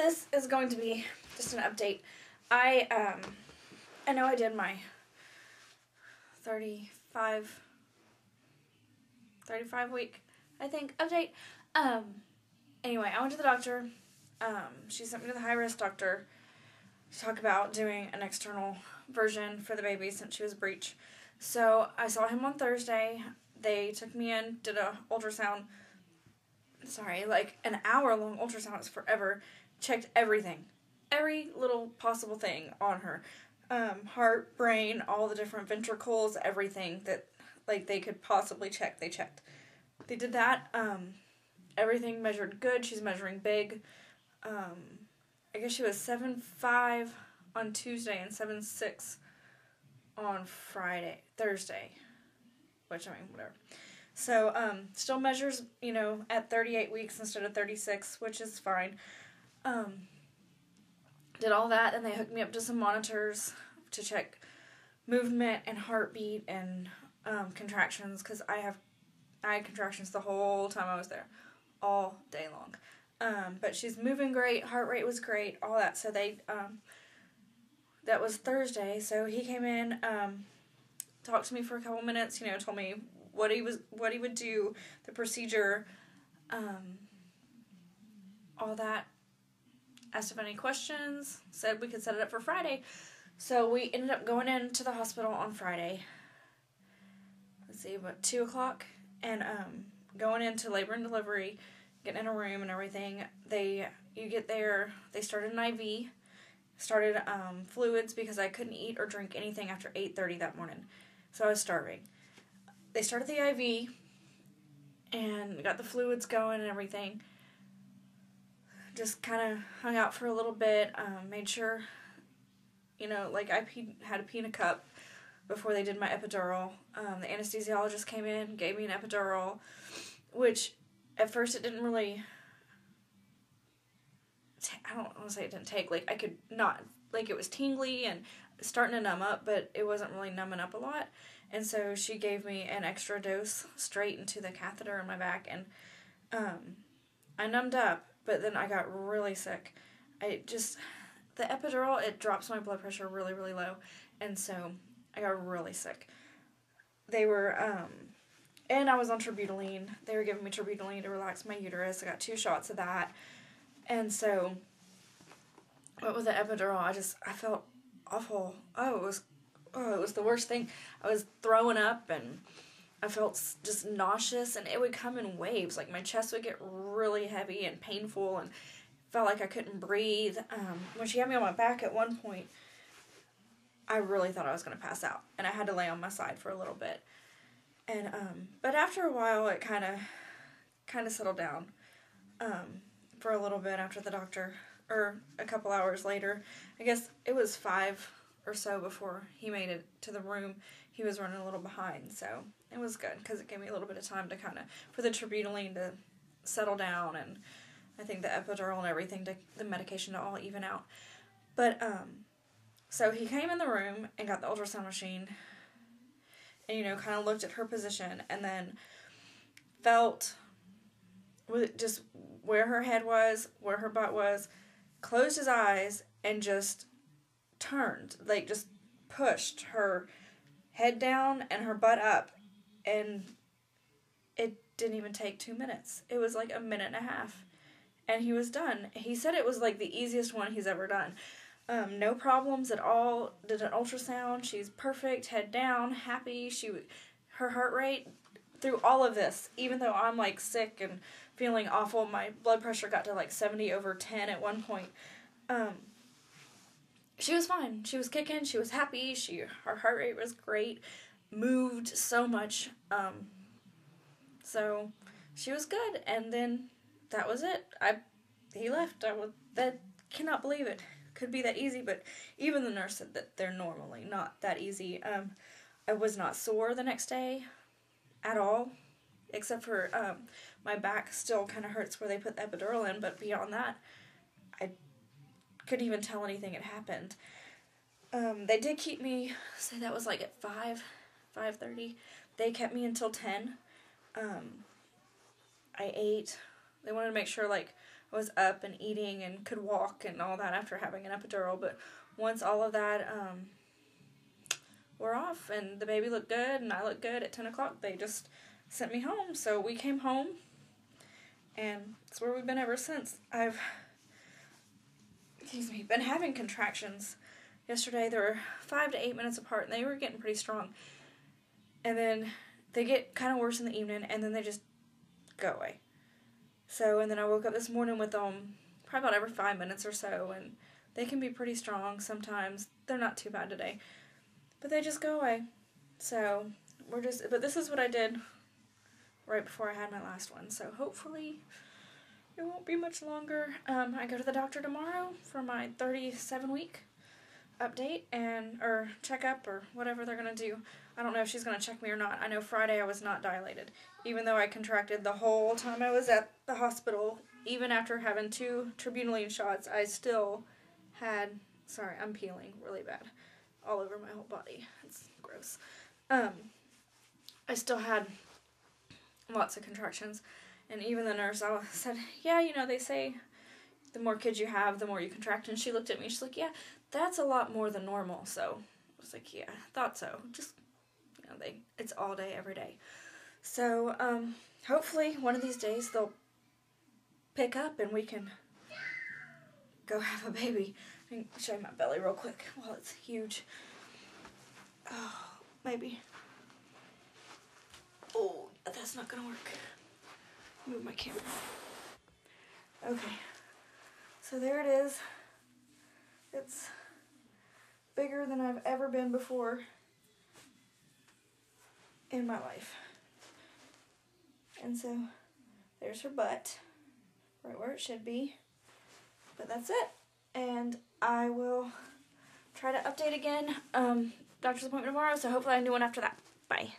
this is going to be just an update. I know I did my 35 week, I think, update. Anyway, I went to the doctor. She sent me to the high-risk doctor to talk about doing an external version for the baby since she was breech. So I saw him on Thursday. They took me in, did a ultrasound. Sorry, like an hour-long ultrasound. It's forever. Checked everything. Every little possible thing on her. Heart, brain, all the different ventricles, everything that like they could possibly check, they checked. They did that. Everything measured good. She's measuring big. I guess she was 7'5" on Tuesday and 7'6" on Thursday. Which, I mean, whatever. So, still measures, you know, at 38 weeks instead of 36, which is fine. Did all that, and they hooked me up to some monitors to check movement and heartbeat and contractions, because I had contractions the whole time I was there, all day long. But she's moving great, heart rate was great, all that. So they, that was Thursday. So he came in, talked to me for a couple minutes, you know, told me what he would do, the procedure, all that. Asked if I had any questions, said we could set it up for Friday. So we ended up going into the hospital on Friday. Let's see, about 2 o'clock, and going into labor and delivery, getting in a room and everything. You get there, they started an IV, started fluids because I couldn't eat or drink anything after 8:30 that morning. So I was starving. They started the IV and got the fluids going and everything. Just kind of hung out for a little bit, made sure, you know, like I had to pee in a cup before they did my epidural. The anesthesiologist came in, gave me an epidural, which at first it didn't really, I don't want to say it didn't take, like I could not, like it was tingly and starting to numb up, but it wasn't really numbing up a lot. And so she gave me an extra dose straight into the catheter in my back, and I numbed up, but then I got really sick. The epidural, it drops my blood pressure really, really low, and so I got really sick. They were, and I was on terbutaline. They were giving me terbutaline to relax my uterus. I got 2 shots of that, and so, but with the epidural, I felt awful. It was the worst thing. I was throwing up, and I felt just nauseous, and it would come in waves. Like, my chest would get really heavy and painful, and felt like I couldn't breathe. When she had me on my back at one point, I really thought I was going to pass out, and I had to lay on my side for a little bit. And, but after a while, it kind of settled down, for a little bit after the doctor, or a couple hours later. I guess it was 5 or so before he made it to the room. He was running a little behind, so it was good, because it gave me a little bit of time to for the terbutaline to settle down, and I think the epidural and everything, the medication to all even out. But, so he came in the room and got the ultrasound machine, and, you know, kind of looked at her position, and then felt just where her head was, where her butt was, closed his eyes, and just turned, like, just pushed her head down and her butt up, and it didn't even take 2 minutes. It was like a minute and a half, and he was done. He said it was like the easiest one he's ever done. No problems at all. Did an ultrasound. She's perfect, head down, happy. Her heart rate through all of this, even though I'm like sick and feeling awful, my blood pressure got to like 70/10 at one point. She was fine. She was kicking. She was happy. Her heart rate was great. Moved so much. So she was good. And then that was it. He left. That cannot believe it. Could be that easy, but even the nurse said that they're normally not that easy. I was not sore the next day at all, except for my back still kind of hurts where they put the epidural in, but beyond that, I couldn't even tell anything had happened. They did keep me, say that was like at 5:30. They kept me until 10. I ate. They wanted to make sure, like, I was up and eating and could walk and all that after having an epidural. But once all of that wore off and the baby looked good and I looked good at 10 o'clock, they just sent me home. So we came home, and it's where we've been ever since. I've been having contractions. Yesterday they were 5 to 8 minutes apart, and they were getting pretty strong. And then they get kind of worse in the evening, and then they just go away. So, and then I woke up this morning with them probably about every 5 minutes or so, and they can be pretty strong sometimes. They're not too bad today, but they just go away. So, but this is what I did right before I had my last one, so hopefully it won't be much longer. I go to the doctor tomorrow for my 37-week update or checkup or whatever they're going to do. I don't know if she's going to check me or not. I know Friday I was not dilated. Even though I contracted the whole time I was at the hospital, even after having 2 tribunalin shots, I still had, sorry, I'm peeling really bad all over my whole body. It's gross. I still had lots of contractions. And even the nurse, I said, yeah, they say the more kids you have, the more you contract. And she looked at me, she's like, yeah, that's a lot more than normal. So I was like, yeah, I thought so. Just, it's all day, every day. So, hopefully one of these days they'll pick up and we can go have a baby. I can show you my belly real quick. Well, it's huge. Oh, maybe. Oh, that's not gonna work. Move my camera. Okay. So there it is. It's bigger than I've ever been before in my life. And so there's her butt, right where it should be. But that's it. And I will try to update again. Doctor's appointment tomorrow, so hopefully I can do one after that. Bye.